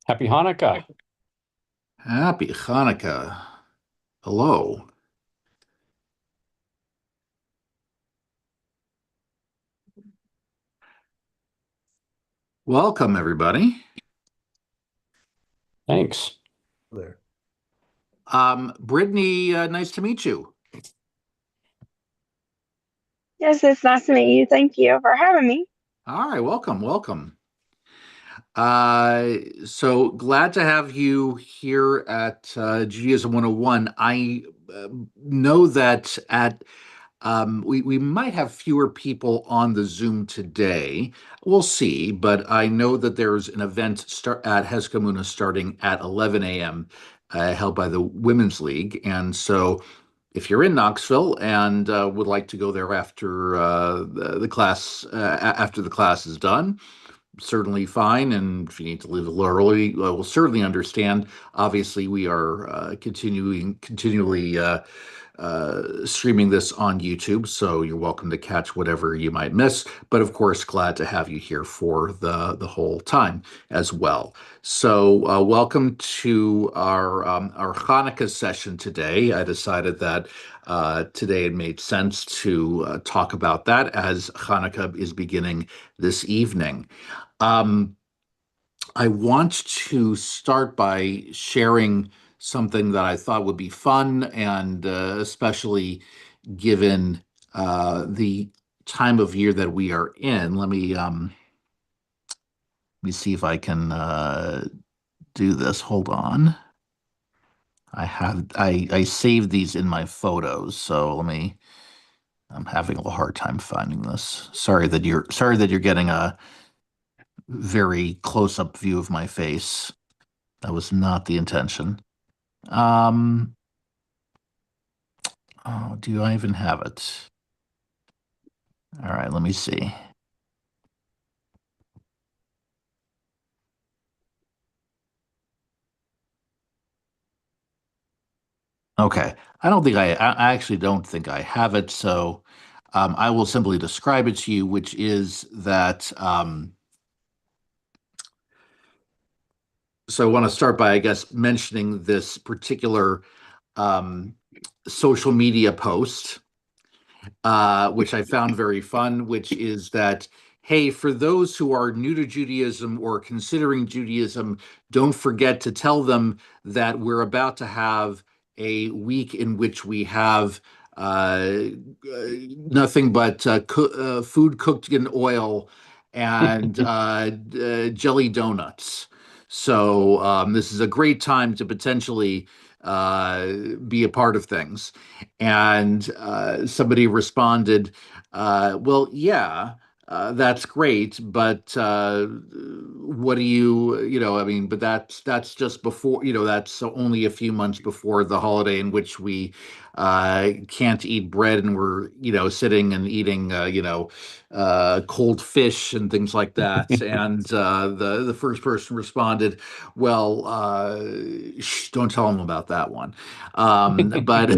Happy Hanukkah. Happy Hanukkah. Hello. Welcome, everybody. Thanks. There. Brittany, nice to meet you. Yes, it's nice to meet you. Thank you for having me. All right, welcome. So glad to have you here at Judaism 101. I know that we might have fewer people on the Zoom today. We'll see, but I know that there's an event at Hezkamuna starting at 11 a.m. Held by the Women's League, and so if you're in Knoxville and would like to go there after the class after the class is done, certainly fine. And if you need to leave a little early, we'll certainly understand. Obviously, we are continually streaming this on YouTube, so you're welcome to catch whatever you might miss. But of course, glad to have you here for the whole time as well. So, welcome to our Hanukkah session today. I decided that today it made sense to talk about that as Hanukkah is beginning this evening. Um, I want to start by sharing something that I thought would be fun, and especially given the time of year that we are in. Let me see if I can do this. Hold on. I saved these in my photos, so I'm having a little hard time finding this. Sorry that you're getting a very close-up view of my face. That was not the intention. Um, oh, do I even have it? All right, let me see. Okay, I actually don't think I have it, so I will simply describe it to you, which is that, so I want to start by, I guess, mentioning this particular um, social media post, which I found very fun, which is that, hey, for those who are new to Judaism or considering Judaism, don't forget to tell them that we're about to have a week in which we have nothing but food cooked in oil and jelly donuts. So this is a great time to potentially be a part of things. And somebody responded, well, yeah, that's great, but what do I mean, but that's just before, that's only a few months before the holiday in which we can't eat bread and we're, sitting and eating, cold fish and things like that. And the first person responded, well, don't tell them about that one. But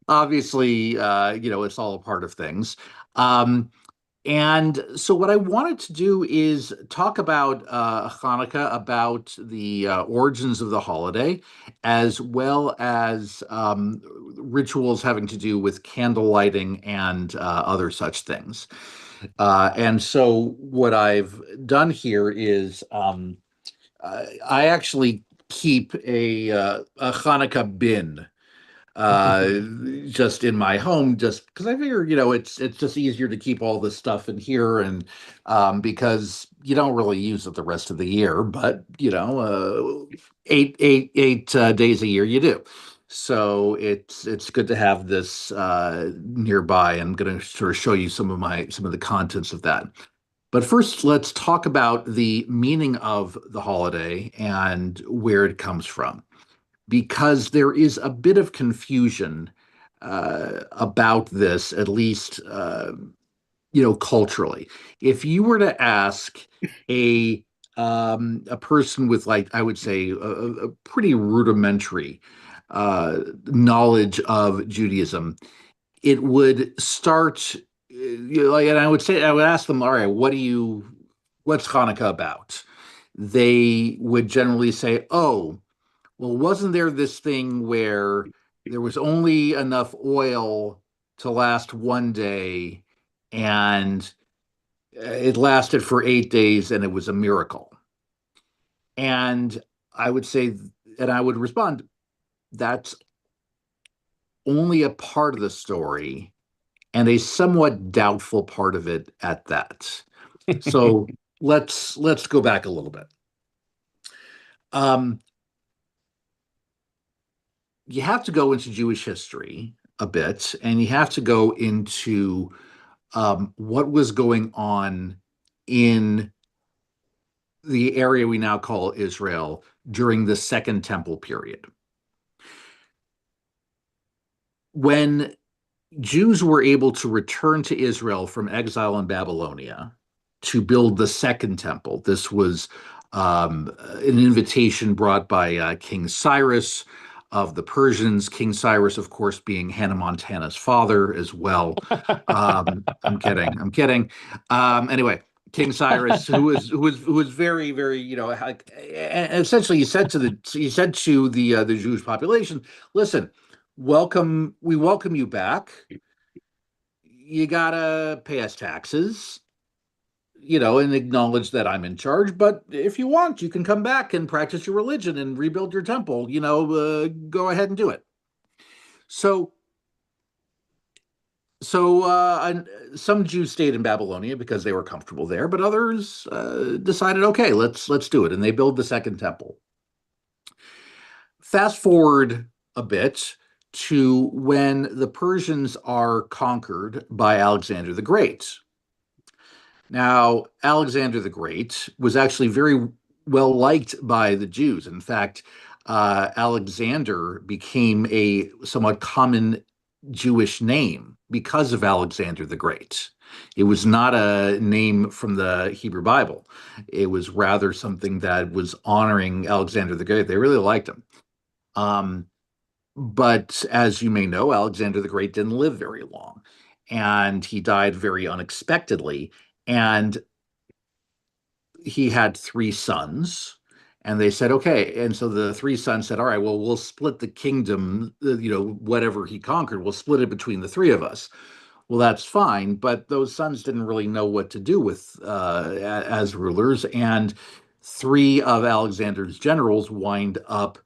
obviously, it's all a part of things. Um, and so, what I wanted to do is talk about Hanukkah, about the origins of the holiday, as well as rituals having to do with candle lighting and other such things. And so, what I've done here is I actually keep a Hanukkah bin uh just in my home, just because I figure it's just easier to keep all this stuff in here, and because you don't really use it the rest of the year, but eight days a year you do. So it's good to have this nearby. I'm going to sort of show you some of the contents of that. But first, let's talk about the meaning of the holiday and where it comes from, because there is a bit of confusion about this, at least culturally. If you were to ask a a person with, like, I would say a pretty rudimentary knowledge of Judaism, it would start and I would ask them, all right, what's Hanukkah about? they would generally say, "Oh, well, wasn't there this thing where there was only enough oil to last one day, and it lasted for 8 days, and it was a miracle?" And I would say, and I would respond, that's only a part of the story and a somewhat doubtful part of it at that. So let's go back a little bit. Um, you have to go into Jewish history a bit, and you have to go into what was going on in the area we now call Israel during the Second Temple period. When Jews were able to return to Israel from exile in Babylonia to build the second temple. This was an invitation brought by King Cyrus of the Persians. King Cyrus, of course, being Hannah Montana's father as well. I'm kidding. I'm kidding. Anyway, King Cyrus, who was very, very, essentially he said to the Jewish population, listen, we welcome you back. You gotta pay us taxes, and acknowledge that I'm in charge. But if you want, you can come back and practice your religion and rebuild your temple. Go ahead and do it. So, and some Jews stayed in Babylonia because they were comfortable there, but others decided, okay, let's do it, and they build the second temple. Fast forward a bit to when the Persians are conquered by Alexander the Great. Now, Alexander the Great was actually very well liked by the Jews. In fact, Alexander became a somewhat common Jewish name because of Alexander the Great. It was not a name from the Hebrew Bible. It was rather something that was honoring Alexander the Great. They really liked him. Um, but as you may know, Alexander the Great didn't live very long, and he died very unexpectedly. And he had three sons, and they said, okay. And so the three sons said, all right, well, we'll split the kingdom, whatever he conquered, we'll split it between the three of us. Well, that's fine, but those sons didn't really know what to do with as rulers, and three of Alexander's generals wind up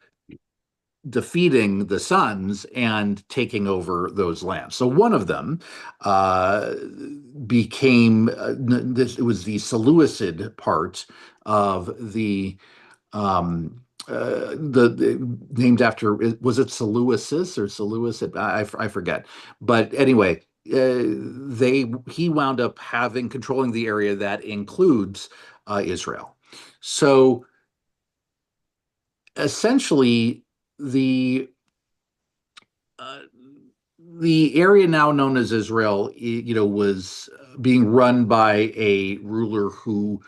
defeating the sons and taking over those lands. So one of them uh, became this. It was the Seleucid part of the named after, was it Seleucus or Seleucid? I forget. But anyway, they he wound up controlling the area that includes Israel. So essentially, the uh, the area now known as Israel, was being run by a ruler who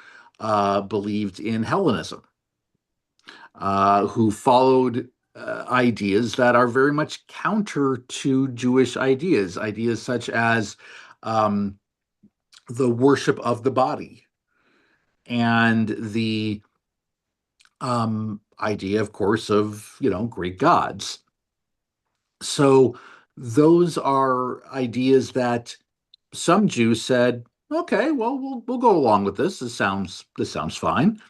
believed in Hellenism, who followed ideas that are very much counter to Jewish ideas, ideas such as um, the worship of the body and the idea, of course, of Greek gods. So those are ideas that some Jews said, okay, well, we'll go along with this. This sounds fine.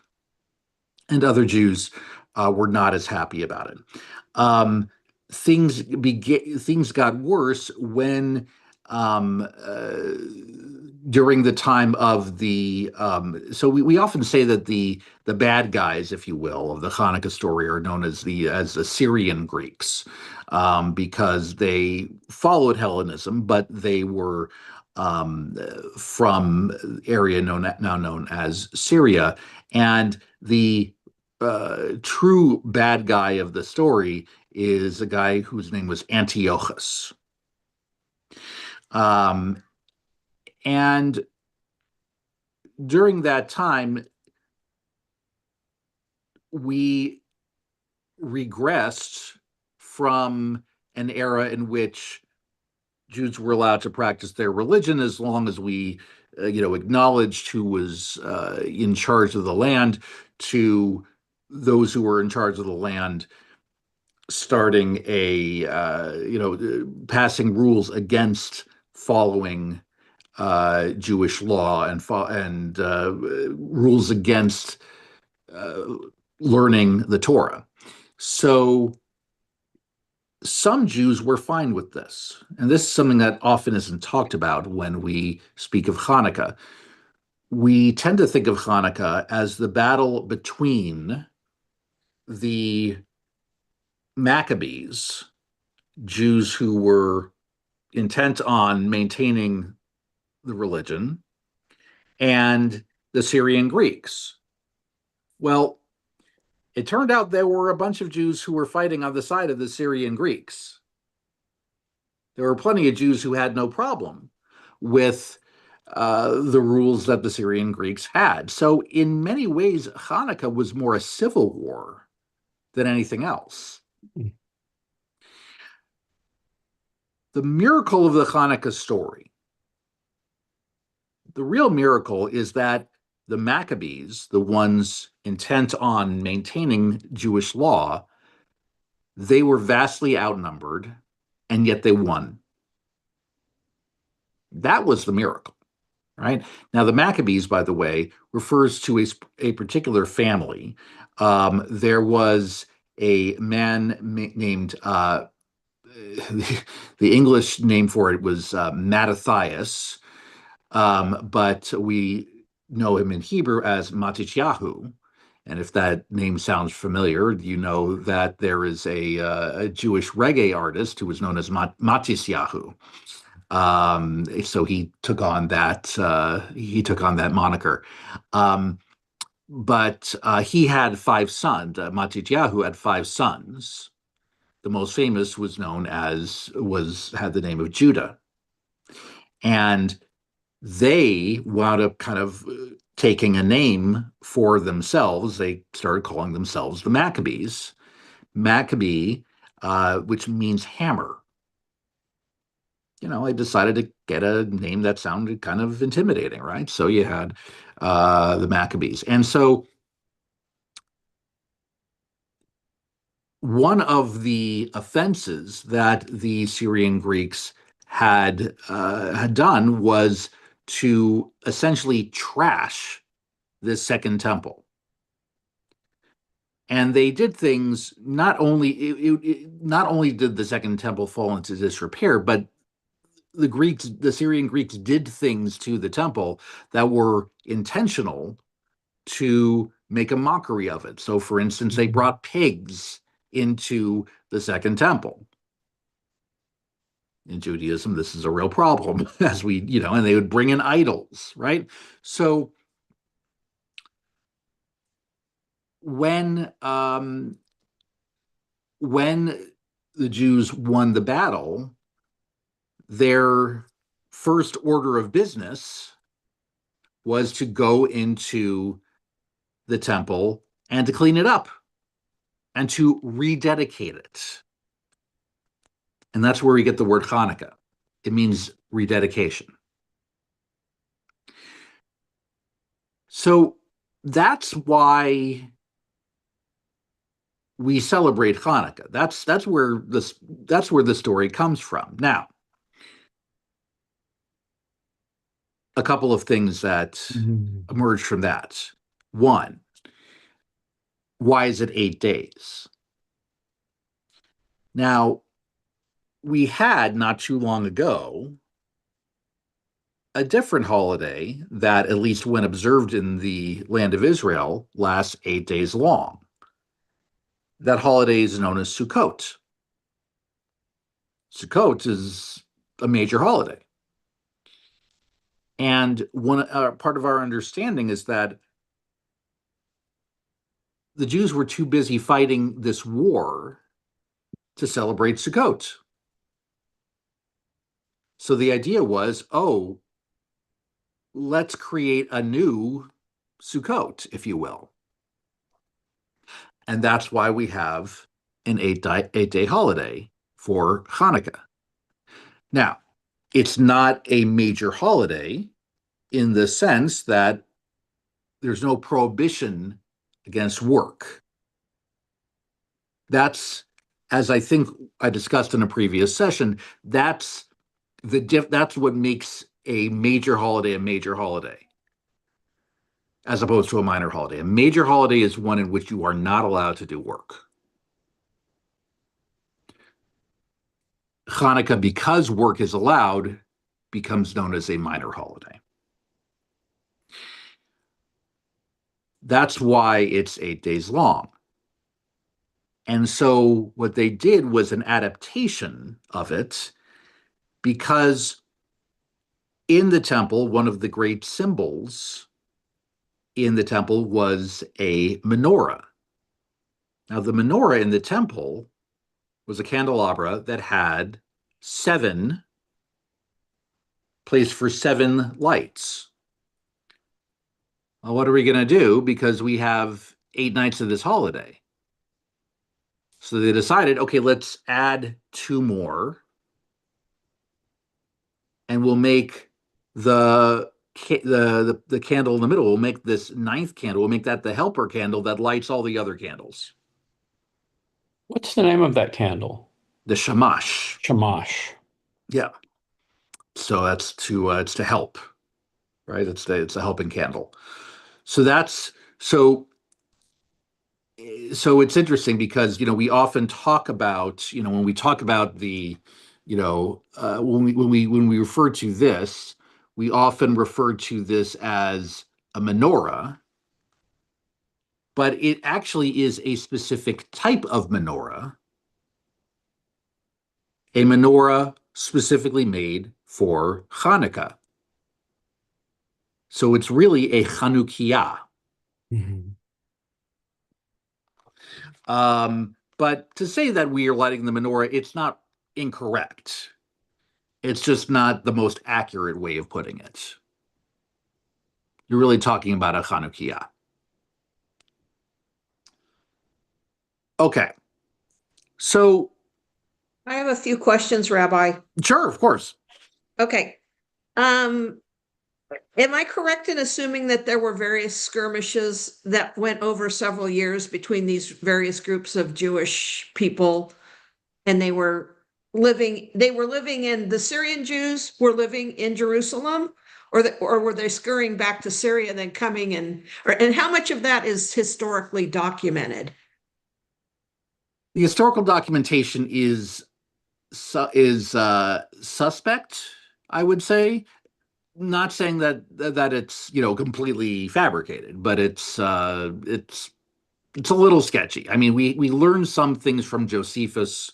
And other Jews were not as happy about it. Um, things got worse when um, uh, during the time of so we often say that the bad guys, if you will, of the Hanukkah story are known as the Assyrian Greeks, because they followed Hellenism, but they were from area now known as Syria. And the true bad guy of the story is a guy whose name was Antiochus. Um, and during that time, we regressed from an era in which Jews were allowed to practice their religion as long as we, acknowledged who was in charge of the land, to those who were in charge of the land starting passing rules against following Jewish law and rules against uh, learning the Torah. So some Jews were fine with this. And this is something that often isn't talked about when we speak of Hanukkah. We tend to think of Hanukkah as the battle between the Maccabees, Jews who were intent on maintaining the religion, and the Syrian Greeks. Well, it turned out there were a bunch of Jews who were fighting on the side of the Syrian Greeks. There were plenty of Jews who had no problem with the rules that the Syrian Greeks had. So, in many ways, Hanukkah was more a civil war than anything else. The miracle of the Hanukkah story, the real miracle is that the Maccabees, the ones intent on maintaining Jewish law, they were vastly outnumbered, and yet they won. That was the miracle, right? Now, the Maccabees, by the way, refers to a particular family. There was a man named, the English name for it was Mattathias, but we know him in Hebrew as Matityahu. And if that name sounds familiar, you know that there is a Jewish reggae artist who was known as Matisyahu. So he took on that moniker. But he had five sons. Matityahu had five sons. The most famous had the name of Judah, and they wound up kind of taking a name for themselves. They started calling themselves the Maccabees. Maccabee, which means hammer. I decided to get a name that sounded kind of intimidating, right? So you had the Maccabees. And so one of the offenses that the Syrian Greeks had done was to essentially trash this second temple. And they did things not only did the second temple fall into disrepair, but the Syrian Greeks did things to the temple that were intentional to make a mockery of it. So, for instance, they brought pigs into the second temple. In Judaism, this is a real problem, and they would bring in idols, right? So, when the Jews won the battle, their first order of business was to go into the temple and to clean it up and to rededicate it. And that's where we get the word Hanukkah. It means rededication. So that's why we celebrate Hanukkah. That's where the story comes from. Now, a couple of things that emerge from that. One, why is it 8 days? Now, we had not too long ago a different holiday that, at least when observed in the land of Israel, lasts 8 days long. That holiday is known as Sukkot. Sukkot is a major holiday. And one part of our understanding is that the Jews were too busy fighting this war to celebrate Sukkot. So the idea was, let's create a new Sukkot, if you will. And that's why we have an 8-day holiday for Hanukkah. Now, it's not a major holiday in the sense that there's no prohibition against work. That's, as I think I discussed in a previous session, that's what makes a major holiday a major holiday, as opposed to a minor holiday. A major holiday is one in which you are not allowed to do work. Hanukkah, because work is allowed, becomes known as a minor holiday. That's why it's 8 days long. And so what they did was an adaptation of it, because in the temple, one of the great symbols in the temple was a menorah. Now, the menorah in the temple was a candelabra that had seven, placed for seven lights. Well, what are we going to do? Because we have 8 nights of this holiday. So they decided, okay, let's add two more, and we'll make the the candle in the middle. We'll make this ninth candle. We'll make that the helper candle that lights all the other candles. What's the name of that candle? The shamash. Shamash. Yeah. So that's to it's to help, right? It's a helping candle. So that's so so it's interesting because we often talk about when we talk about the when we refer to this, we often refer to this as a menorah, but it actually is a specific type of menorah, a menorah specifically made for Hanukkah. So it's really a Chanukiah. Mm-hmm. But to say that we are lighting the menorah, it's not incorrect. It's just not the most accurate way of putting it. You're really talking about a Chanukiah. Okay. So, I have a few questions, Rabbi. sure, of course. Okay. Am I correct in assuming that there were various skirmishes that went over several years between these various groups of Jewish people, and they were living in, the Syrian Jews were living in Jerusalem, or were they scurrying back to Syria and then coming in, and how much of that is historically documented? The historical documentation is suspect, I would say. Not saying that it's completely fabricated, but it's a little sketchy. I mean, we learn some things from Josephus.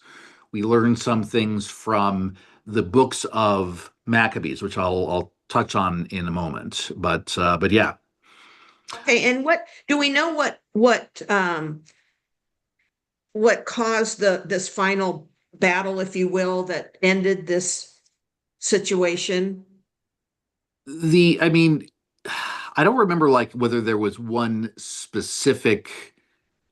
We learn some things from the books of Maccabees, which I'll touch on in a moment. But yeah. Okay, and what do we know? What caused this final battle, if you will, that ended this situation? I mean, I don't remember like whether there was one specific.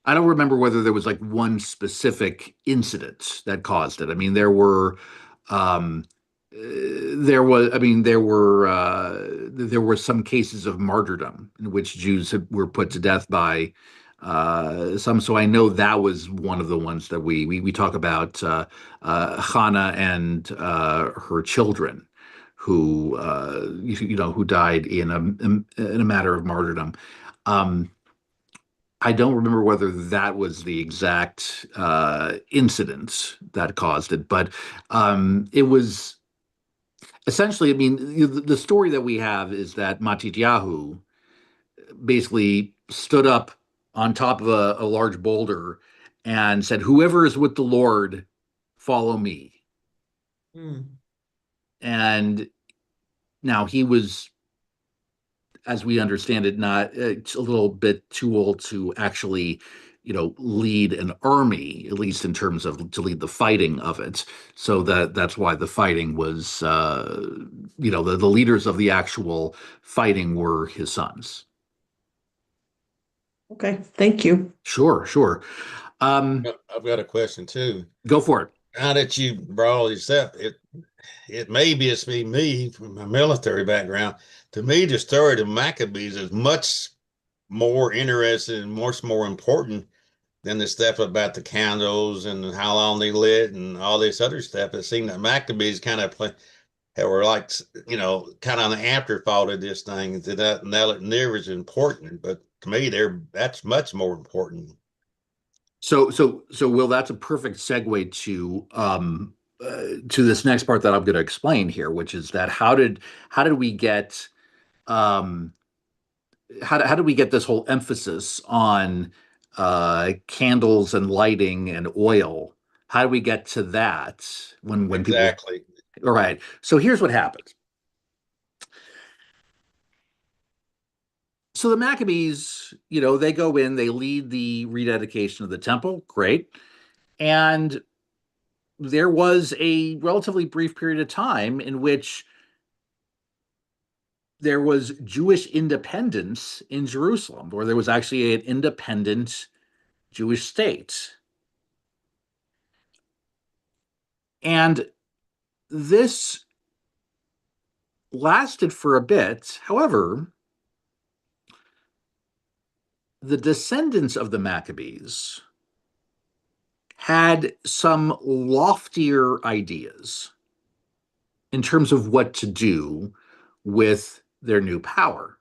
I don't remember whether there was like one specific incident that caused it. I mean, um, there were some cases of martyrdom in which were put to death by some. So I know that was one of the ones that we talk about, Hannah and her children, who who died in a matter of martyrdom. Um, I don't remember whether that was the exact incident that caused it, but it was essentially. I mean, the story that we have is that Matityahu basically stood up on top of a large boulder and said, "Whoever is with the Lord, follow me." Hmm. And now he was, as we understand it, not it's a little bit too old to actually, lead an army, at least in terms of to lead the fighting of it. So that's why the fighting was, the leaders of the actual fighting were his sons. Okay, thank you. Sure, sure. I've got a question too. Go for it. Now that you brought all this up, it may just me from my military background. To me, the story of the Maccabees is much more interested and much more important than the stuff about the candles and how long they lit and all this other stuff. It seemed that Maccabees kind of were like, kind of an afterthought of this thing. That never is important, but to me, that's much more important. So Will, that's a perfect segue to this next part that I'm going to explain here, which is that how did we get um, how did we get this whole emphasis on candles and lighting and oil? How do we get to that when people? Exactly. All right. So here's what happened. So the Maccabees, they go in, they lead the rededication of the temple. Great. And there was a relatively brief period of time in which there was Jewish independence in Jerusalem, where there was actually an independent Jewish state. And this lasted for a bit. However, the descendants of the Maccabees had some loftier ideas in terms of what to do with their new power.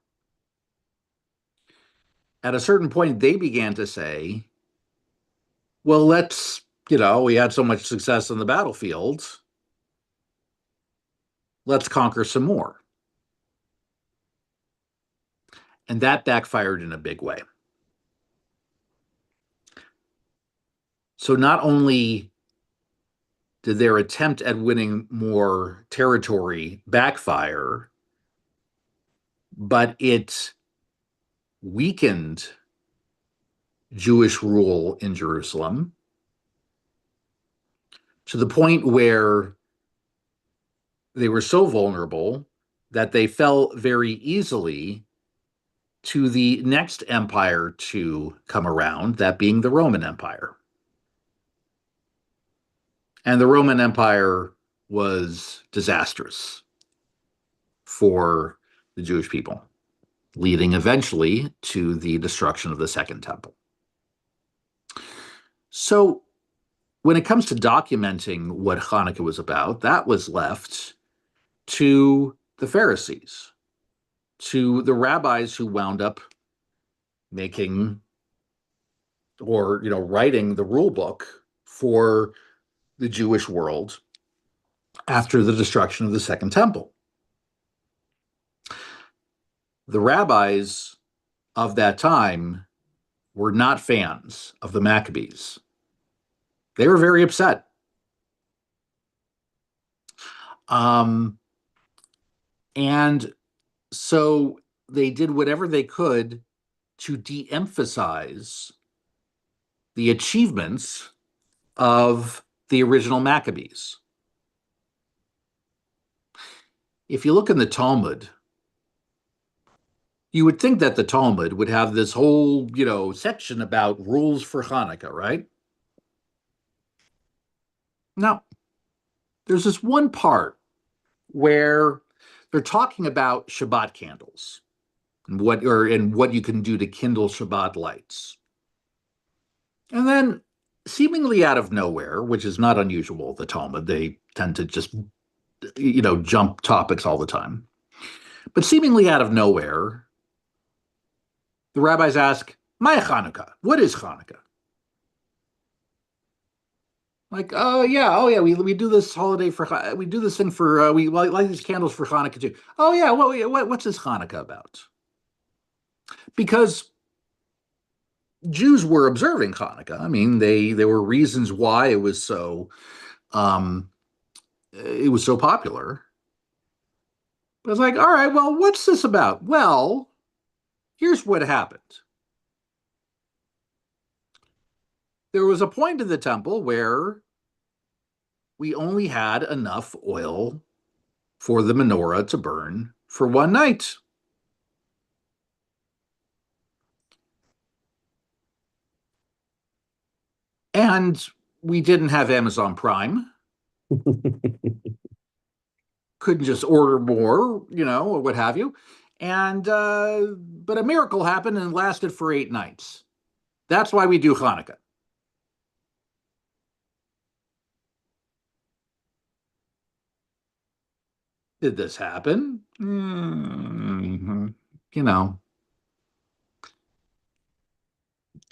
At a certain point, they began to say, well, we had so much success on the battlefield. Let's conquer some more. And that backfired in a big way. So not only did their attempt at winning more territory backfire, but it weakened Jewish rule in Jerusalem to the point where they were so vulnerable that they fell very easily to the next empire to come around, that being the Roman Empire. And the Roman Empire was disastrous for the Jewish people, leading eventually to the destruction of the Second Temple. So when it comes to documenting what Hanukkah was about, that was left to the Pharisees, to the rabbis who wound up making or writing the rule book for the Jewish world after the destruction of the Second Temple. The rabbis of that time were not fans of the Maccabees. They were very upset. And so they did whatever they could to de-emphasize the achievements of the original Maccabees. If you look in the Talmud, you would think that the Talmud would have this whole, section about rules for Hanukkah, right? No. There's this one part where they're talking about Shabbat candles and what you can do to kindle Shabbat lights. And then, seemingly out of nowhere, which is not unusual, the Talmud, they tend to just, jump topics all the time. But seemingly out of nowhere, the rabbis ask, "My Hanukkah, what is Hanukkah?" Like, oh yeah, we do this holiday we do this thing for we light these candles for Hanukkah too. Oh yeah, what's this Hanukkah about? Because Jews were observing Hanukkah. I mean, there were reasons why it was so popular. But it's like, all right, well, what's this about? Well, here's what happened. There was a point in the temple where we only had enough oil for the menorah to burn for one night. And we didn't have Amazon Prime. Couldn't just order more, or what have you. And but a miracle happened and it lasted for 8 nights. That's why we do Hanukkah. Did this happen? You know,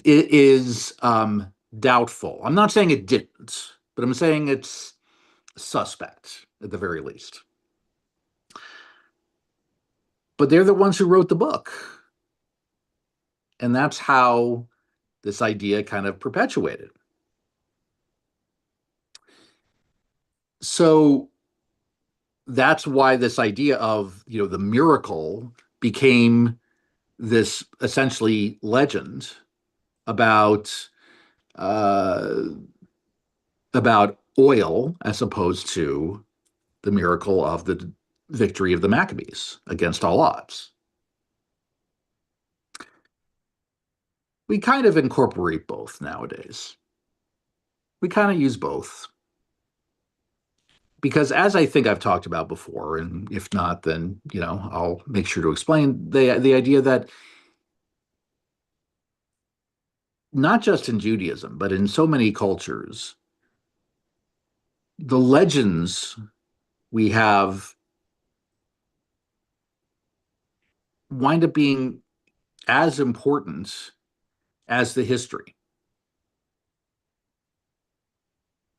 it is doubtful. I'm not saying it didn't, but I'm saying it's suspect at the very least. But they're the ones who wrote the book. And that's how this idea kind of perpetuated. So that's why this idea of, the miracle became this essentially legend about uh, about oil as opposed to the miracle of the victory of the Maccabees against all odds. We kind of incorporate both nowadays. We kind of use both. Because as I think I've talked about before, and if not, then I'll make sure to explain the idea that not just in Judaism, but in so many cultures, the legends we have wind up being as important as the history.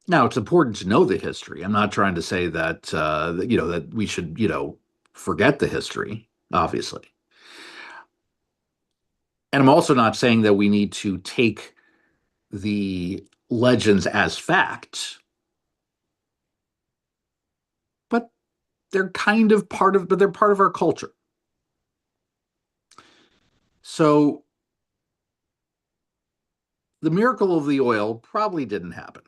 Now, it's important to know the history. I'm not trying to say that that we should forget the history, obviously. And I'm also not saying that we need to take the legends as fact, but they're kind of but they're part of our culture. So the miracle of the oil probably didn't happen.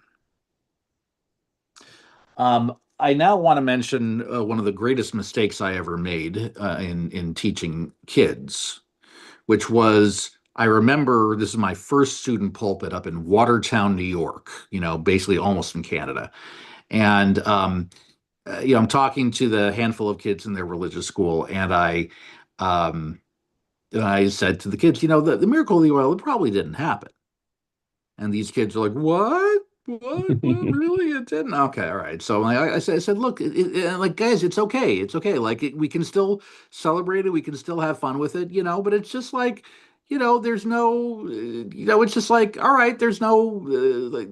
I now want to mention one of the greatest mistakes I ever made in teaching kids, which was I remember this is my first student pulpit up in Watertown, New York, basically almost in Canada. And, I'm talking to the handful of kids in their religious school, and I said to the kids, the miracle of the oil, it probably didn't happen. And these kids are like, what? What? Really? It didn't? Okay, all right. So I said, look, like, guys, it's okay. It's okay. Like, we can still celebrate it. We can still have fun with it, but it's just like, there's no, it's just like, all right, there's no,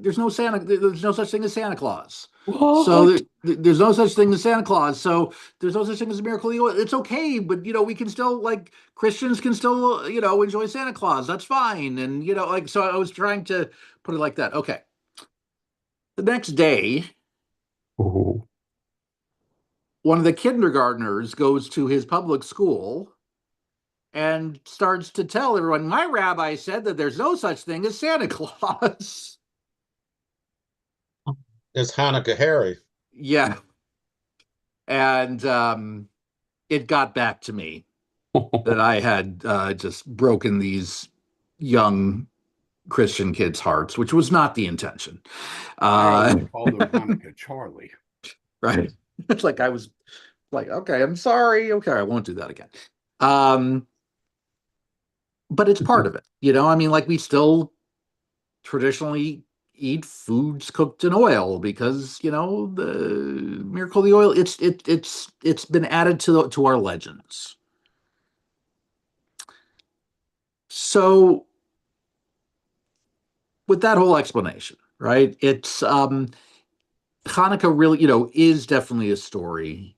there's no such thing as Santa Claus. So What? there's no such thing as Santa Claus. So there's no such thing as a miracle. It's okay, but we can still like Christians can still enjoy Santa Claus. That's fine. And like so I was trying to put it like that. Okay. The next day, Oh. one of the kindergartners goes to his public school and starts to tell everyone, my rabbi said that there's no such thing as Santa Claus. It's Hanukkah Harry. Yeah. And it got back to me that I had just broken these young Christian kids' hearts, which was not the intention. I called him Hanukkah Charlie. Right. It's like I was like, okay, I'm sorry. Okay, I won't do that again. But it's part of it. I mean, like we still traditionally eat foods cooked in oil because, the miracle of the oil, it's been added to our legends. So with that whole explanation, right? It's Hanukkah really, is definitely a story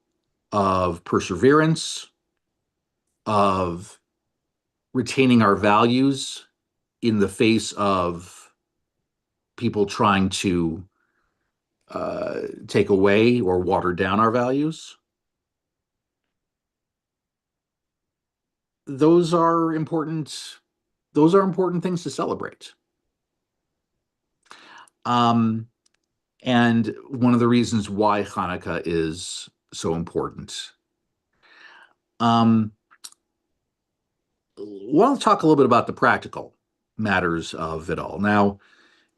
of perseverance, of retaining our values in the face of people trying to take away or water down our values. Those are important. Those are important things to celebrate. And one of the reasons why Hanukkah is so important. Want to talk a little bit about the practical matters of it all. Now,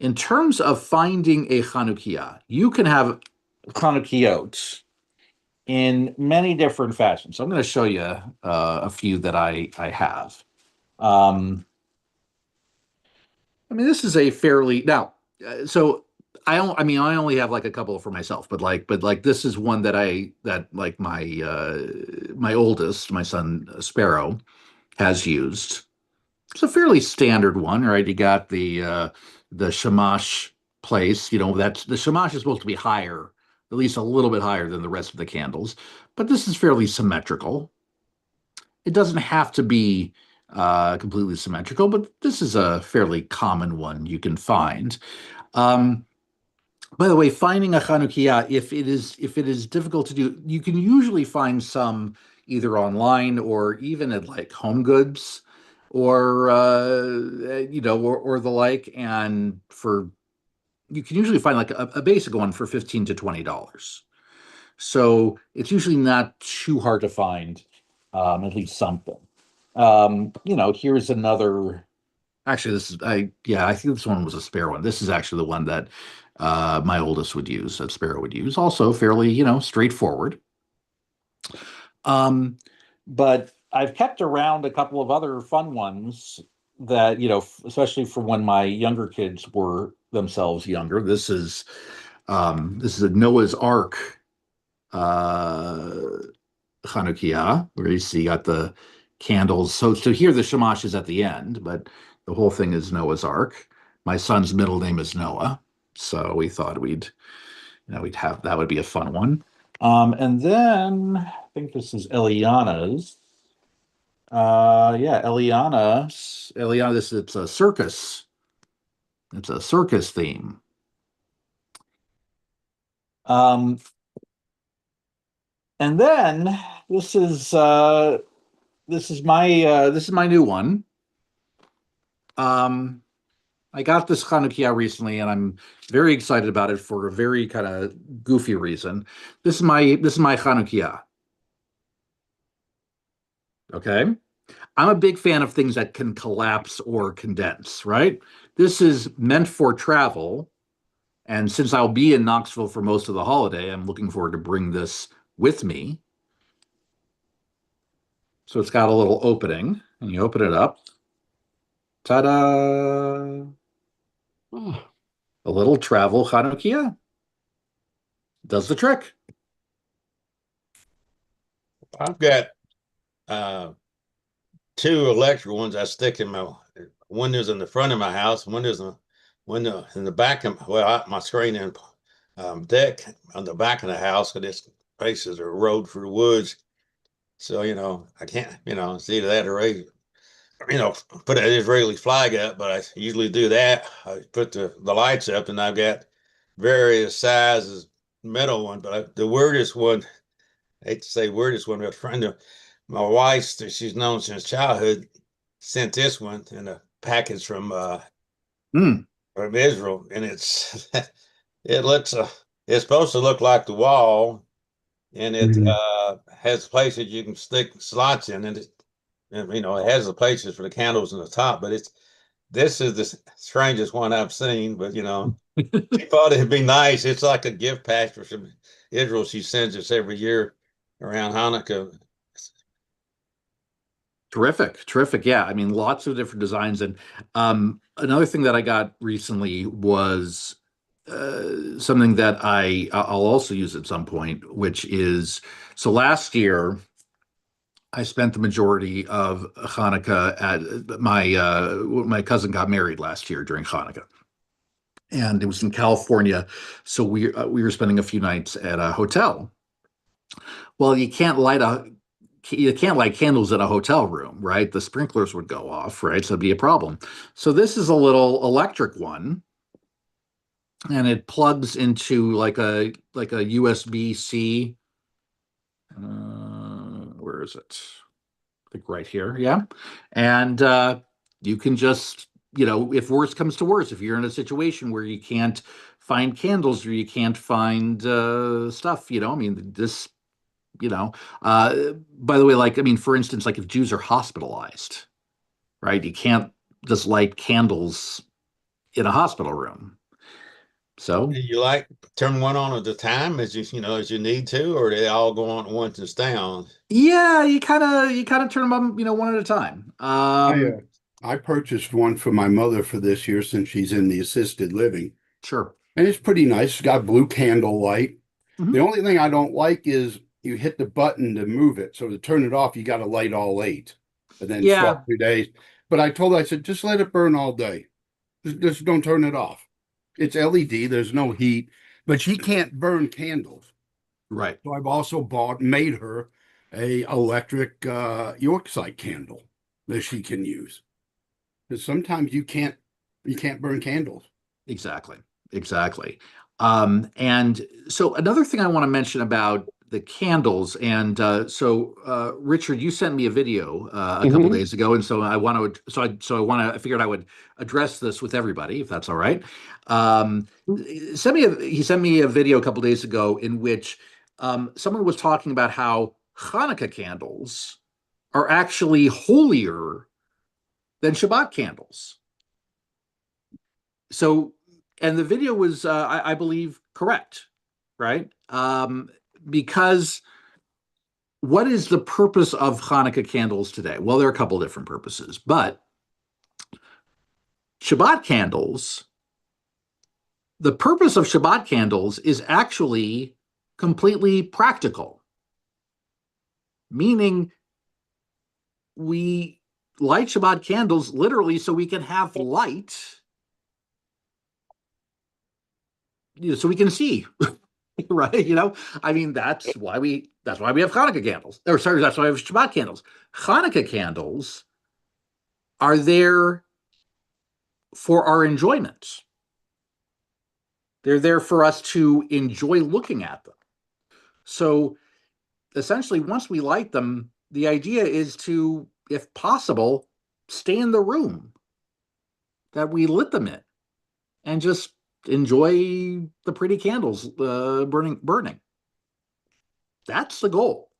in terms of finding a Chanukiah, you can have Chanukiot in many different fashions. So I'm going to show you a few that I have. Um, I mean, this is a fairly now. So I mean, I only have like a couple for myself, but like this is one that like my oldest, my son Sparrow, has used. It's a fairly standard one, right? You got the shamash place. You know, that's the shamash is supposed to be higher, at least a little bit higher than the rest of the candles, but this is fairly symmetrical. It doesn't have to be completely symmetrical, but this is a fairly common one you can find. Um, by the way, finding a Chanukiah, if it is difficult to do, you can usually find some either online or even at like Home Goods or or the like. And for you can usually find like a basic one for $15 to $20. So it's usually not too hard to find, at least something. Here's another. Actually, this is I think this one was a spare one. This is actually the one that my oldest would use, that Sparrow would use. Also fairly, straightforward. Um, but I've kept around a couple of other fun ones that, especially for when my younger kids were themselves younger. This is a Noah's Ark uh Hanukkah, where you see you got the candles. So here the shamash is at the end, but the whole thing is Noah's Ark. My son's middle name is Noah, so we thought we'd have that would be a fun one. And then I think this is Eliana's. Yeah, Eliana. This it's a circus. It's a circus theme. Um, and then this is my new one. I got this Hanukkah recently, and I'm very excited about it for a very kind of goofy reason. This is my Hanukkah. Okay, I'm a big fan of things that can collapse or condense. Right, this is meant for travel, and since I'll be in Knoxville for most of the holiday, I'm looking forward to bring this with me. So it's got a little opening, and you open it up. Ta-da! Oh, A little travel Hanukkah does the trick. I've got uh, two electric ones I stick in my windows in the front of my house, window in the back of my screen and deck on the back of the house, because this faces a road for the woods. So, I can't, it's either that or put an Israeli flag up, but I usually do that. I put the lights up, and I've got various sizes metal one, but the weirdest one, I hate to say weirdest one, but a friend of my wife's that she's known since childhood sent this one in a package Mm. from Israel, and it looks it's supposed to look like the wall, and it mhm. has places you can stick slots in, and it has the places for the candles in the top, but this is the strangest one I've seen, but she thought it'd be nice. It's like a gift pack from Israel. She sends us every year around Hanukkah. Terrific, terrific. Yeah, I mean, lots of different designs. And another thing that I got recently was something that I'll also use at some point, which is so last year I spent the majority of Hanukkah at my cousin got married last year during Hanukkah, and it was in California, so we were spending a few nights at a hotel. Well, you can't light candles in a hotel room, right? The sprinklers would go off, right? So it'd be a problem. So this is a little electric one, and it plugs into like a USB-C. Where is it? I think right here, yeah. And you can just, if worse comes to worse, if you're in a situation where you can't find candles or you can't find stuff, I mean, this by the way, like, I mean, for instance, like if Jews are hospitalized, right? You can't just light candles in a hospital room. So Do you like turn one on at a time as as you need to, or they all go on at once and stay on? yeah, you kind of turn them on, one at a time. I purchased one for my mother for this year since she's in the assisted living, Sure. and it's pretty nice. It's got blue candle light. The Mhm. only thing I don't like is you hit the button to move it. So to turn it off, you got to light all eight and then swap Yeah, 2 days. But I told her, I said, just let it burn all day. Just don't turn it off. It's LED, there's no heat, but she can't burn candles. right. So I've also made her a electric Yorkshire candle that she can use. Because sometimes you can't burn candles. Exactly. Exactly. And so another thing I want to mention about the candles, and Richard, you sent me a video a couple Mhm. days ago, and so I want to, I figured I would address this with everybody, if that's all right. Um, he sent me a video a couple days ago in which someone was talking about how Hanukkah candles are actually holier than Shabbat candles. So, and the video was, I believe, correct, right? Because what is the purpose of Hanukkah candles today? Well, there are a couple different purposes, but Shabbat candles, the purpose of Shabbat candles is actually completely practical, meaning we light Shabbat candles literally so we can have light, so we can see. Right? I mean, that's why we have Hanukkah candles. Or sorry, that's why we have Shabbat candles. Hanukkah candles are there for our enjoyment. They're there for us to enjoy looking at them. So essentially, once we light them, the idea is to, if possible, stay in the room that we lit them in and just enjoy the pretty candles burning. That's the goal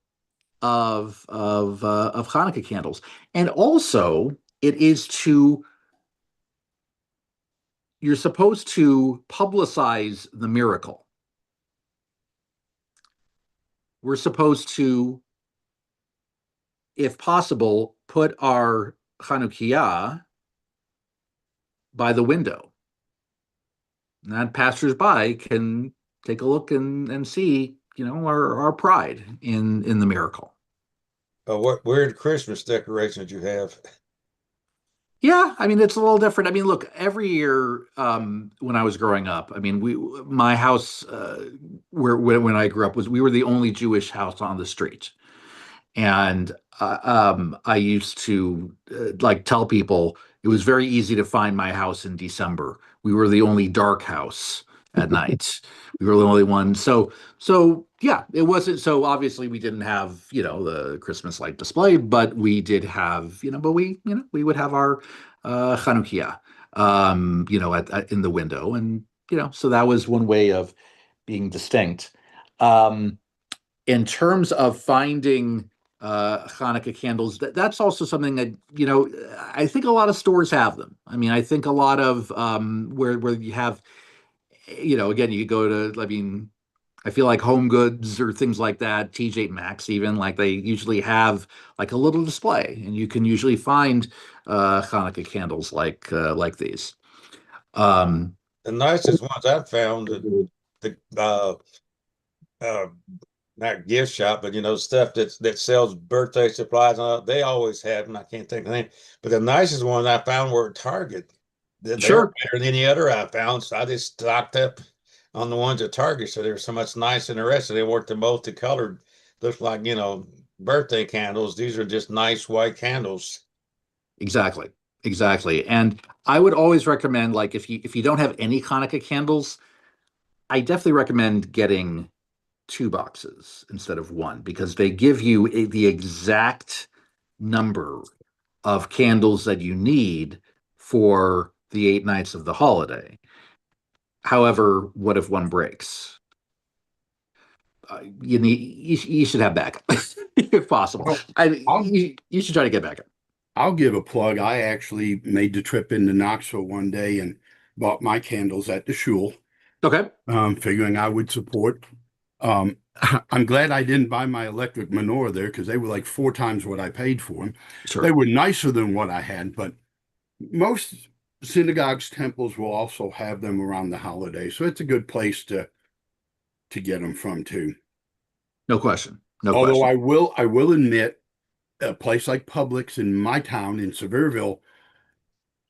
of Hanukkah candles, and also it is to you're supposed to publicize the miracle. We're supposed to, if possible, put our Chanukiah by the window, and that passersby can take a look and see, our pride in the miracle. What weird Christmas decorations you have? Yeah, I mean it's a little different. I mean, look, every year when I was growing up, I mean, my house where when I grew up we were the only Jewish house on the street, and I used to like tell people it was very easy to find my house in December. We were the only dark house at night. We were the only one. So yeah, it wasn't so obviously we didn't have, the Christmas light display, but we did have, but we would have our Chanukiah, in the window, and so that was one way of being distinct. Um, in terms of finding Hanukkah candles, that's also something that I think a lot of stores have them. I mean, I think a lot of where you have, again, you go to, I mean, I feel like Home Goods or things like that, TJ Maxx even, like they usually have like a little display, and you can usually find Hanukkah candles like these. Um, The nicest ones I've found, the uh, not gift shop, but stuff that sells birthday supplies. They always have them. I can't think of the name, but the nicest ones I found were at Target. They were sure. better than any other I found, so I just stocked up on the ones at Target. So they were so much nicer than the rest. They weren't the multicolored, looked like birthday candles. These are just nice white candles. Exactly. Exactly. And I would always recommend, like, if you don't have any Hanukkah candles, I definitely recommend getting two boxes instead of one, because they give you the exact number of candles that you need for the 8 nights of the holiday. However, what if one breaks? You should have backup if possible. Well, You should try to get backup. I'll give a plug. I actually made the trip into Knoxville one day and bought my candles at the shul. Okay. Figuring I would support. Um, I'm glad I didn't buy my electric menorah there because they were like 4 times what I paid for them. They Sure. were nicer than what I had, but most synagogues, temples will also have them around the holiday, so it's a good place to get them from too. No question. No Although question. I will admit, a place like Publix in my town in Sevierville,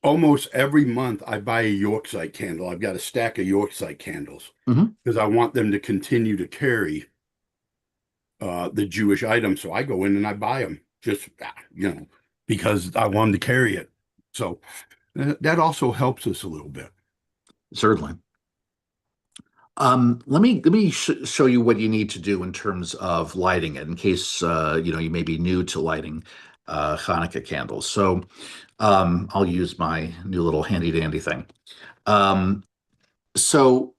almost every month I buy a Yorkshire candle. I've got a stack of Yorkshire candles Mhm. because I want them to continue to carry the Jewish items. So I go in and I buy them just, because I want them to carry it. So that also helps us a little bit. Certainly. Let me show you what you need to do in terms of lighting it, in case you may be new to lighting Hanukkah candles. So I'll use my new little handy dandy thing. So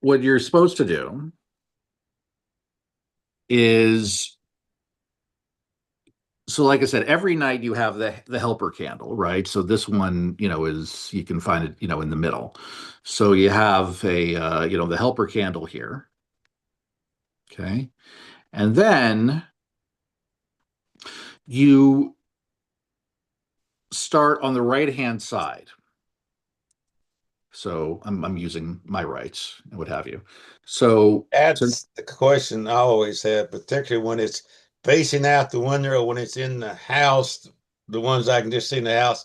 what you're supposed to do is, so like I said, every night you have the helper candle, right? So this one, is, you can find it, in the middle. So you have the helper candle here. Okay. And then you start on the right-hand side. So I'm using my rights and what have you. So That's the question I always have, particularly when it's facing out the window or when it's in the house, the ones I can just see in the house.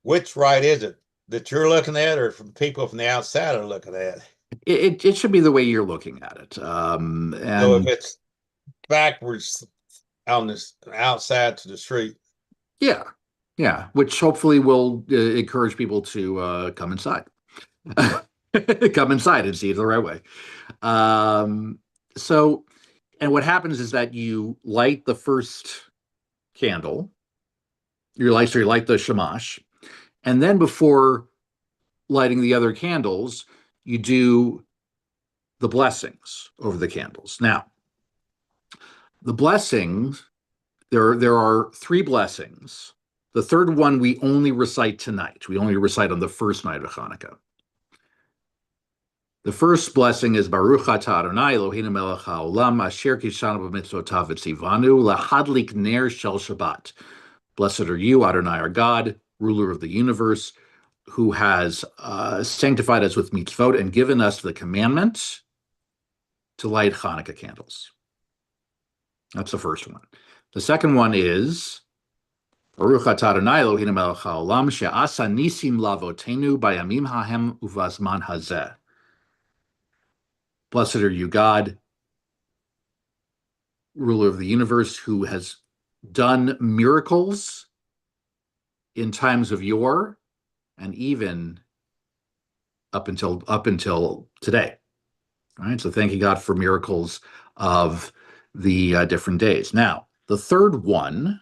Which right is it that you're looking at, or from people from the outside are looking at? it should be the way you're looking at it. So if And it's backwards on this outside to the street, yeah, yeah, which hopefully will encourage people to come inside. Come inside and see it the right way. Um, so, and what happens is that you light the first candle, you light the shamash, and then before lighting the other candles, you do the blessings over the candles. Now, the blessings, there are 3 blessings. The third one we only recite tonight. We only recite on the first night of Hanukkah. The first blessing is Baruch atah Adonai Eloheinu melech haolam asher kishanu b'mitzvotav v'tzivanu lahadlik ner shel Shabbat. Blessed are you, Adonai our God, ruler of the universe, who has sanctified us with mitzvot and given us the commandment to light Hanukkah candles. That's the first one. The second one is Baruch atah Adonai Eloheinu melech haolam she'asa nisim lavotenu bayamim hahem uvazman hazeh. Blessed are you, God, ruler of the universe, who has done miracles in times of yore and even up until today. All right. So thank you, God, for miracles of the different days. Now, the third one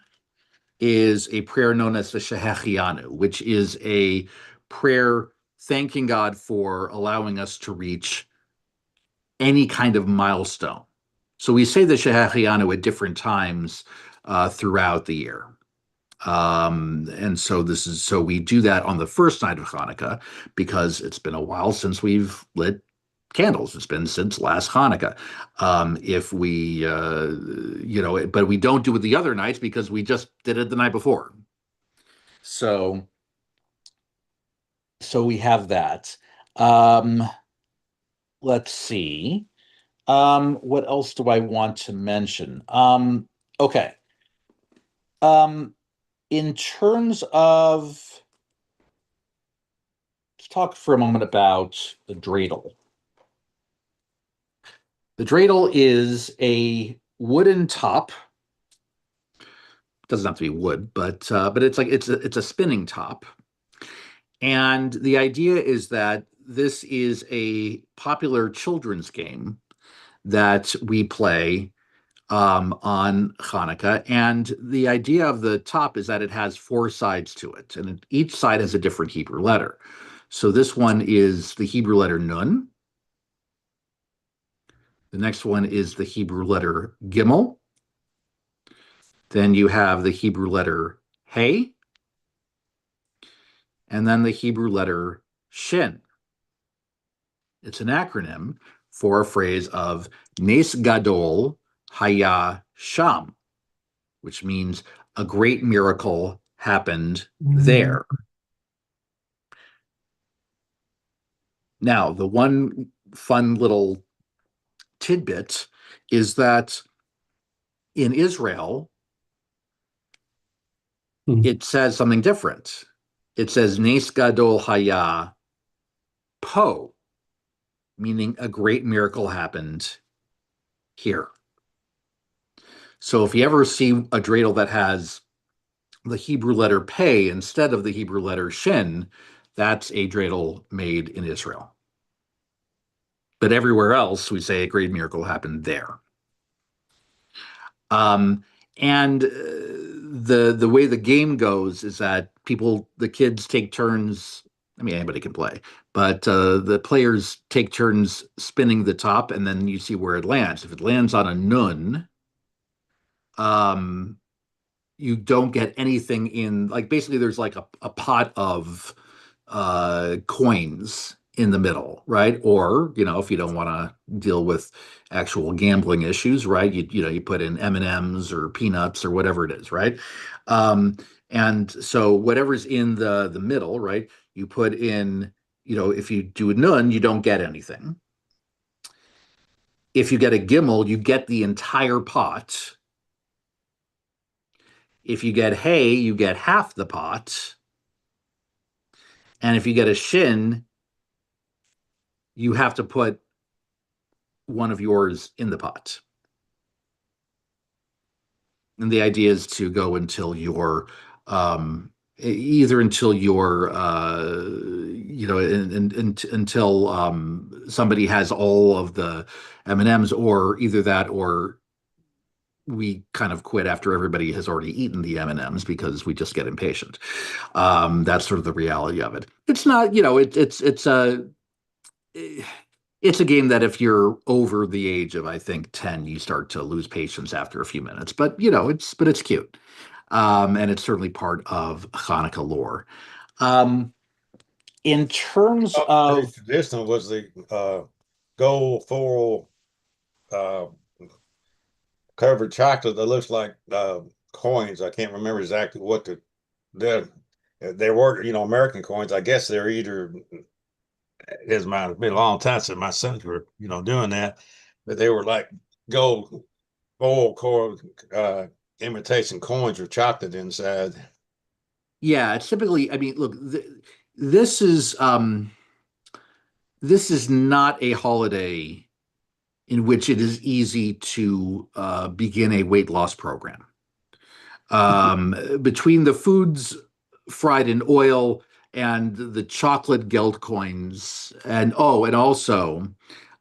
is a prayer known as the Shehechianu, which is a prayer thanking God for allowing us to reach any kind of milestone. So we say the Shehechianu at different times throughout the year. And so we do that on the first night of Hanukkah because it's been a while since we've lit candles. It's been since last Hanukkah. If we, but we don't do it the other nights because we just did it the night before. So we have that. Let's see. What else do I want to mention? Okay. In terms of, let's talk for a moment about the dreidel. The dreidel is a wooden top. It doesn't have to be wood, but it's a spinning top. And the idea is that this is a popular children's game that we play on Hanukkah. And the idea of the top is that it has 4 sides to it, and each side has a different Hebrew letter. So this one is the Hebrew letter Nun. The next one is the Hebrew letter Gimel. Then you have the Hebrew letter Hey. And then the Hebrew letter Shin. It's an acronym for a phrase of Nes Gadol Haya Sham, which means a great miracle happened there. Now, the one fun little tidbit is that in Israel, it says something different. It says Nes Gadol Haya Po, meaning a great miracle happened here. So if you ever see a dreidel that has the Hebrew letter Pei instead of the Hebrew letter Shin, that's a dreidel made in Israel. But everywhere else, we say a great miracle happened there. And the way the game goes is that the kids take turns. I mean, anybody can play, but the players take turns spinning the top, and then you see where it lands. If it lands on a nun, you don't get anything in. Like basically, there's like a pot of coins in the middle, right? Or if you don't want to deal with actual gambling issues, right? You put in M&Ms or peanuts or whatever it is, right? And so whatever's in the middle, right? You put in, if you do a nun, you don't get anything. If you get a gimel, you get the entire pot. If you get hay, you get half the pot. And if you get a shin, you have to put one of yours in the pot. And the idea is to go until you're either until you're until somebody has all of the M&Ms, or either that or we kind of quit after everybody has already eaten the M&Ms because we just get impatient. That's sort of the reality of it. It's not, it's a game that if you're over the age of, I think, 10, you start to lose patience after a few minutes. But it's cute, and it's certainly part of Hanukkah lore. In terms of traditional was the gold foil covered chocolate that looks like coins. I can't remember exactly what they were. American coins. I guess they're either. It's been a long time since my sons were, doing that, but they were like gold foil core imitation coins with chocolate inside. Yeah, it's typically. I mean, look, this is not a holiday in which it is easy to begin a weight loss program. Between the foods fried in oil and the chocolate geld coins, and also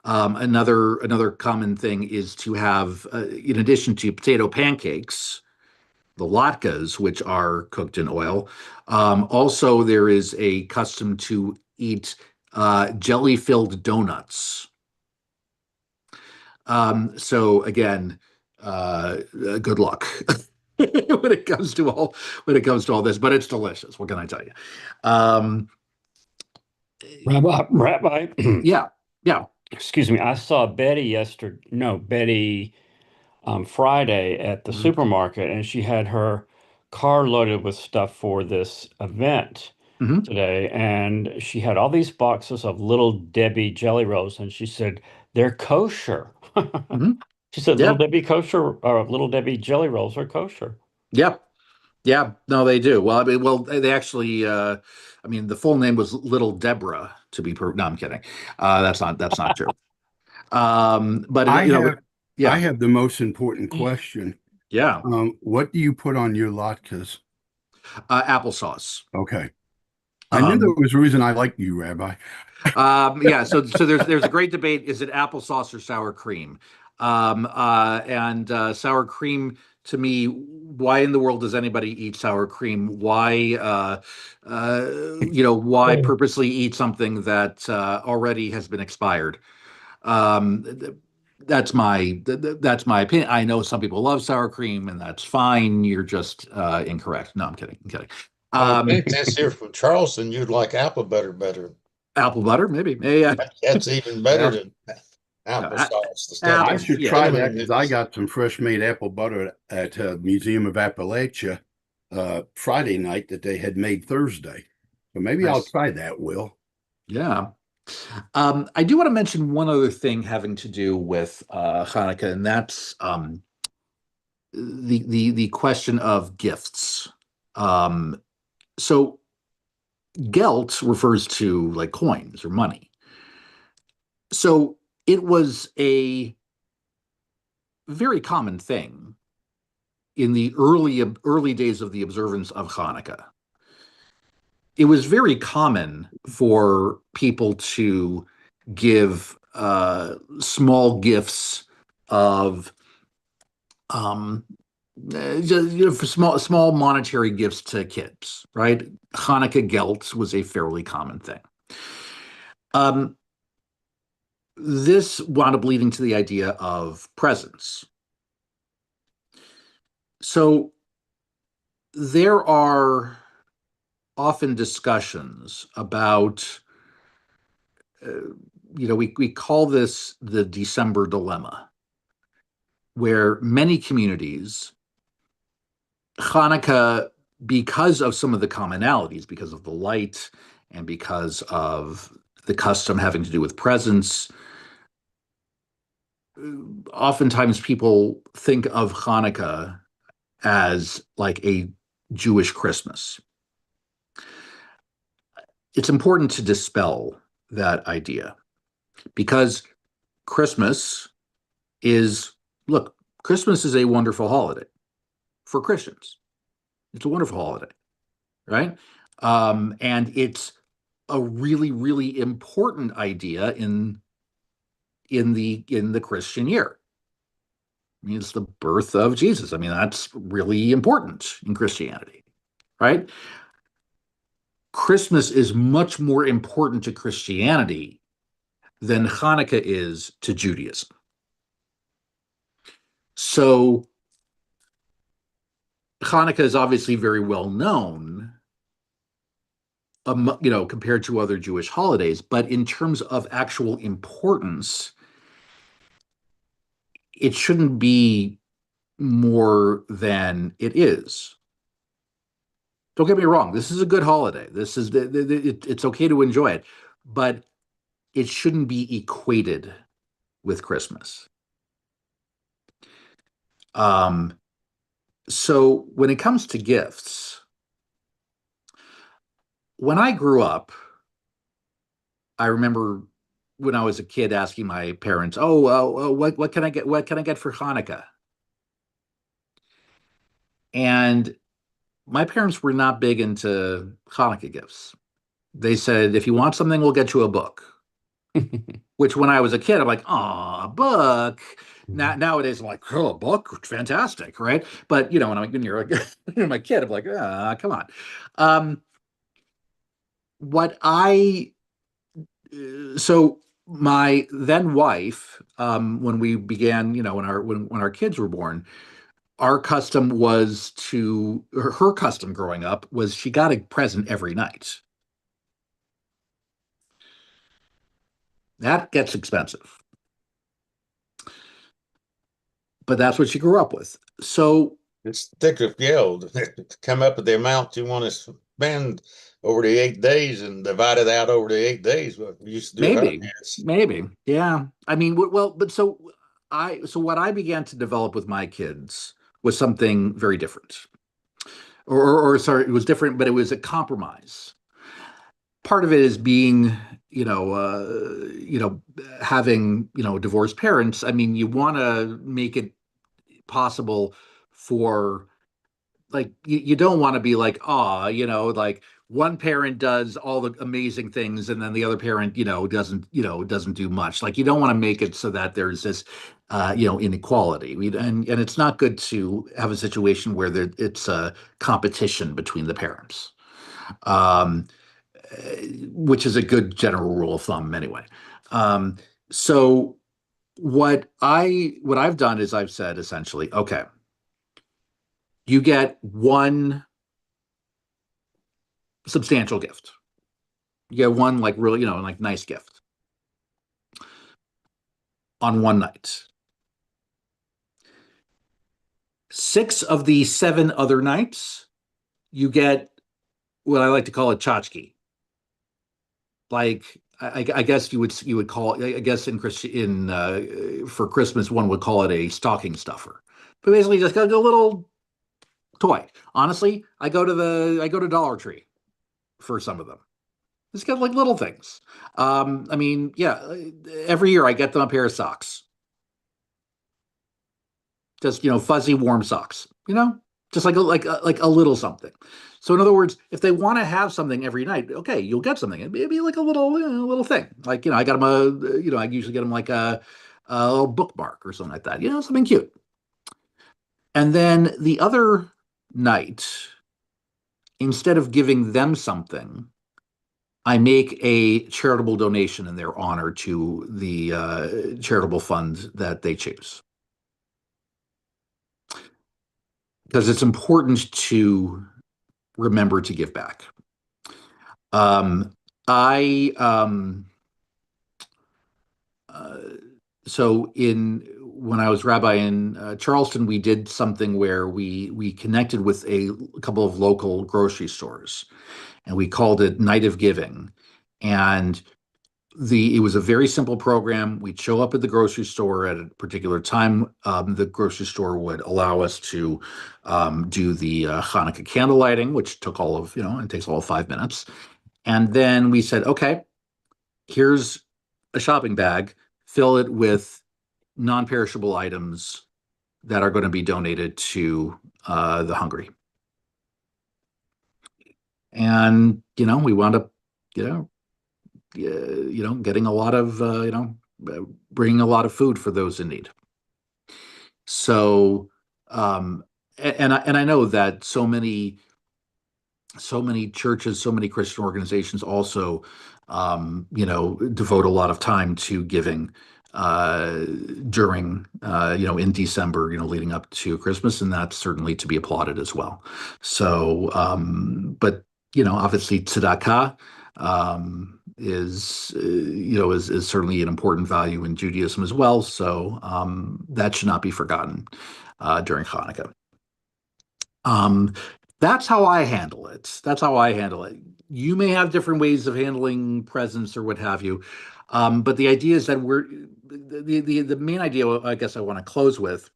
another common thing is to have, in addition to potato pancakes, the latkes, which are cooked in oil. Also, there is a custom to eat jelly-filled donuts. So again, good luck when it comes to all this, but it's delicious. What can I tell you? Rabbi, Yeah. excuse me. I saw Betty Friday at the supermarket, and she had her car loaded with stuff for this event Mhm. today, and she had all these boxes of Little Debbie jelly rolls, and she said they're kosher. Mhm. She said Little Yeah. Debbie kosher or Little Debbie jelly rolls are kosher. Yeah. Yeah. No, they do. Well, I mean, they actually. I mean, the full name was Little Deborah. No, I'm kidding. That's not true. But I have I yeah, have the most important question. yeah. What do you put on your latkes? Applesauce. Okay. I knew there Um, was a reason I like you, Rabbi. yeah, so there's a great debate. Is it applesauce or sour cream? And sour cream, to me, why in the world does anybody eat sour cream? Why why purposely eat something that already has been expired? That's my opinion. I know some people love sour cream, and that's fine. You're just incorrect. No, I'm kidding. I would think since you're from Charleston, you'd like apple butter better. Apple butter, maybe. Yeah, That's even yeah. better than applesauce. The stuff I Apple, that should yeah. try cinnamon that and because I goodness. got some fresh made apple butter at Museum of Appalachia Friday night that they had made Thursday. So maybe I'll Nice. try that, Will. Yeah. I do want to mention one other thing having to do with Hanukkah, and that's the question of gifts. Um, so Geld refers to like coins or money. So it was a very common thing in the early days of the observance of Hanukkah. It was very common for people to give small gifts of just, for small monetary gifts to kids, right? Hanukkah gelt was a fairly common thing. Um, this wound up leading to the idea of presents. So there are often discussions about, we call this the December dilemma, where many communities, Hanukkah, because of some of the commonalities, because of the light and because of the custom having to do with presents, oftentimes people think of Hanukkah as like a Jewish Christmas. It's important to dispel that idea because Christmas is, look, Christmas is a wonderful holiday for Christians. It's a wonderful holiday, right? And it's a really, really important idea in the Christian year. I mean, it's the birth of Jesus. I mean, that's really important in Christianity, right? Christmas is much more important to Christianity than Hanukkah is to Judaism. So Hanukkah is obviously very well known, compared to other Jewish holidays, but in terms of actual importance, it shouldn't be more than it is. Don't get me wrong. This is a good holiday. It's okay to enjoy it, but it shouldn't be equated with Christmas. Um, so when it comes to gifts, when I grew up, I remember when I was a kid asking my parents, "Oh, what can I get? What can I get for Hanukkah?" And my parents were not big into Hanukkah gifts. They said, "If you want something, we'll get you a book." Which, when I was a kid, I'm like, "Oh, a book." Nowadays, I'm like, "Oh, a book, fantastic, right?" But when you're my kid, I'm like, "Ah, come on." Um, what I so my then wife, when we began, when our kids were born, our custom was her custom growing up was she got a present every night. That gets expensive, but that's what she grew up with. So It's thick of gold. Come up with the amount you want to spend over the 8 days and divide it out over the 8 days. What we used to do our maybe, kids. maybe, yeah. I mean, well, but so what I began to develop with my kids was something very different, or sorry, it was different, but it was a compromise. Part of it is being, having, divorced parents. I mean, you want to make it possible for, like, you don't want to be like, like one parent does all the amazing things and then the other parent, doesn't do much. Like, you don't want to make it so that there's this, inequality. And it's not good to have a situation where it's a competition between the parents. Um, which is a good general rule of thumb anyway. So what I've done is I've said essentially, okay, you get one substantial gift. You get one like really, like nice gift on one night. 6 of the 7 other nights, you get what I like to call a tchotchke. Like I guess you would call, I guess for Christmas one would call it a stocking stuffer, but basically just got a little toy. Honestly, I go to Dollar Tree for some of them. It's got like little things. I mean, yeah, every year I get them a pair of socks. Just fuzzy warm socks, just like a little something. So in other words, if they want to have something every night, okay, you'll get something. It'd be like a little thing. Like I got them I usually get them like a little bookmark or something like that. Something cute. And then the other night, instead of giving them something, I make a charitable donation in their honor to the charitable fund that they choose. Because it's important to remember to give back. I uh, so in when I was rabbi in Charleston, we did something where we connected with a couple of local grocery stores, and we called it Night of Giving. And it was a very simple program. We'd show up at the grocery store at a particular time. The grocery store would allow us to do the Hanukkah candle lighting, which took it takes all of 5 minutes. And then we said, okay, here's a shopping bag, fill it with non-perishable items that are going to be donated to the hungry. And, we wound up, getting a lot of, bringing a lot of food for those in need. So, and I know that so many churches, so many Christian organizations also, devote a lot of time to giving during, in December, leading up to Christmas, and that's certainly to be applauded as well. So, but obviously tzedakah is certainly an important value in Judaism as well. So that should not be forgotten during Hanukkah. That's how I handle it. That's how I handle it. You may have different ways of handling presents or what have you. But the idea is that the main idea, I guess I want to close with,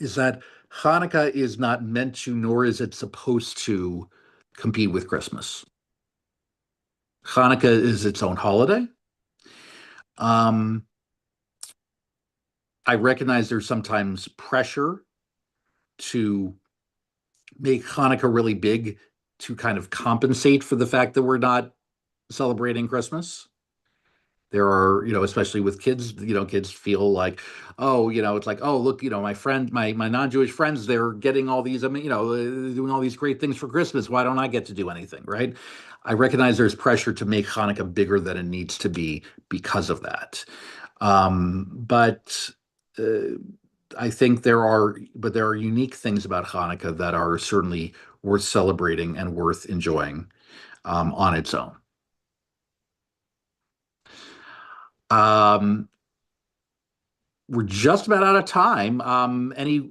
is that Hanukkah is not meant to, nor is it supposed to compete with Christmas. Hanukkah is its own holiday. I recognize there's sometimes pressure to make Hanukkah really big to kind of compensate for the fact that we're not celebrating Christmas. There are, especially with kids, kids feel like, oh, it's like, oh, look, my non-Jewish friends, they're getting all these, doing all these great things for Christmas. Why don't I get to do anything, right? I recognize there's pressure to make Hanukkah bigger than it needs to be because of that. But I think there are unique things about Hanukkah that are certainly worth celebrating and worth enjoying on its own. We're just about out of time. Any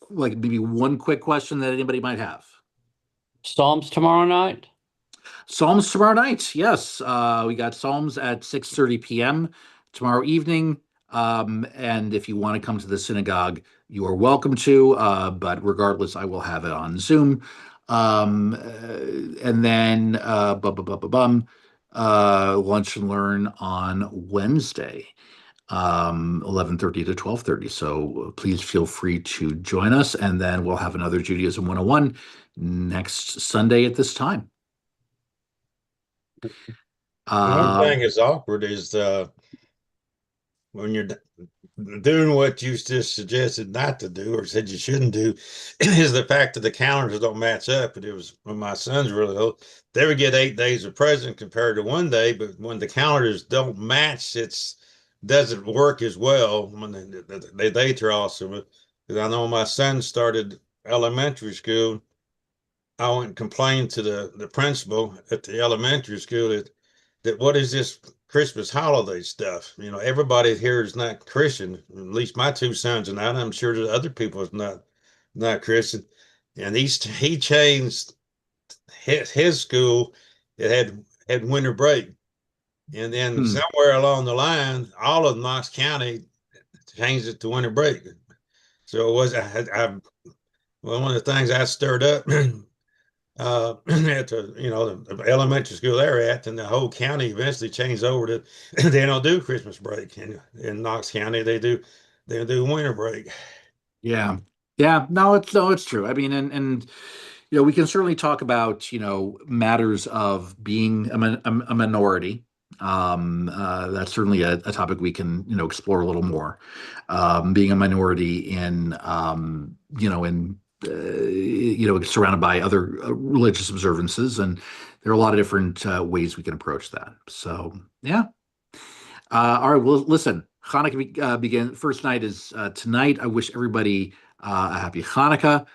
like maybe one quick question that anybody might have? Psalms tomorrow night? Psalms tomorrow night. Yes, we got Psalms at 6:30 p.m. tomorrow evening. And if you want to come to the synagogue, you are welcome to. But regardless, I will have it on Zoom. And then lunch and learn on Wednesday, 11:30 to 12:30. So please feel free to join us. And then we'll have another Judaism 101 next Sunday at this time. One thing that's awkward is when you're doing what you just suggested not to do or said you shouldn't do is the fact that the calendars don't match up. And it was when my son's really old, they would get 8 days of present compared to one day, but when the calendars don't match, it's doesn't work as well when the dates are awesome. Because I know my son started elementary school I went and complained to the principal at the elementary school that what is this Christmas holiday stuff? You know, everybody here is not Christian. At least my two sons are not. I'm sure that other people is not Christian. And he changed his school. It had winter break, and then somewhere along the line, all of Knox County changed it to winter break. So it was well, one of the things I stirred up at the elementary school they're at, and the whole county eventually changed over to they don't do Christmas break in Knox County. They do winter break. Yeah. Yeah. No, it's true. I mean, and we can certainly talk about, matters of being a minority. That's certainly a topic we can, explore a little more. Being a minority surrounded by other religious observances, and there are a lot of different ways we can approach that. So, yeah. All right. Well, listen, Hanukkah begin. First night is tonight. I wish everybody a happy Hanukkah.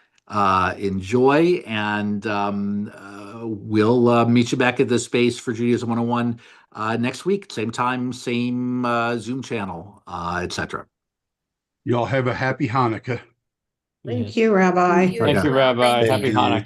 Enjoy, and we'll meet you back at this space for Judaism 101 next week. Same time, same Zoom channel, etc. Y'all have a happy Hanukkah. Thank you, Rabbi. Thank you, Rabbi. Thank Happy you. Hanukkah.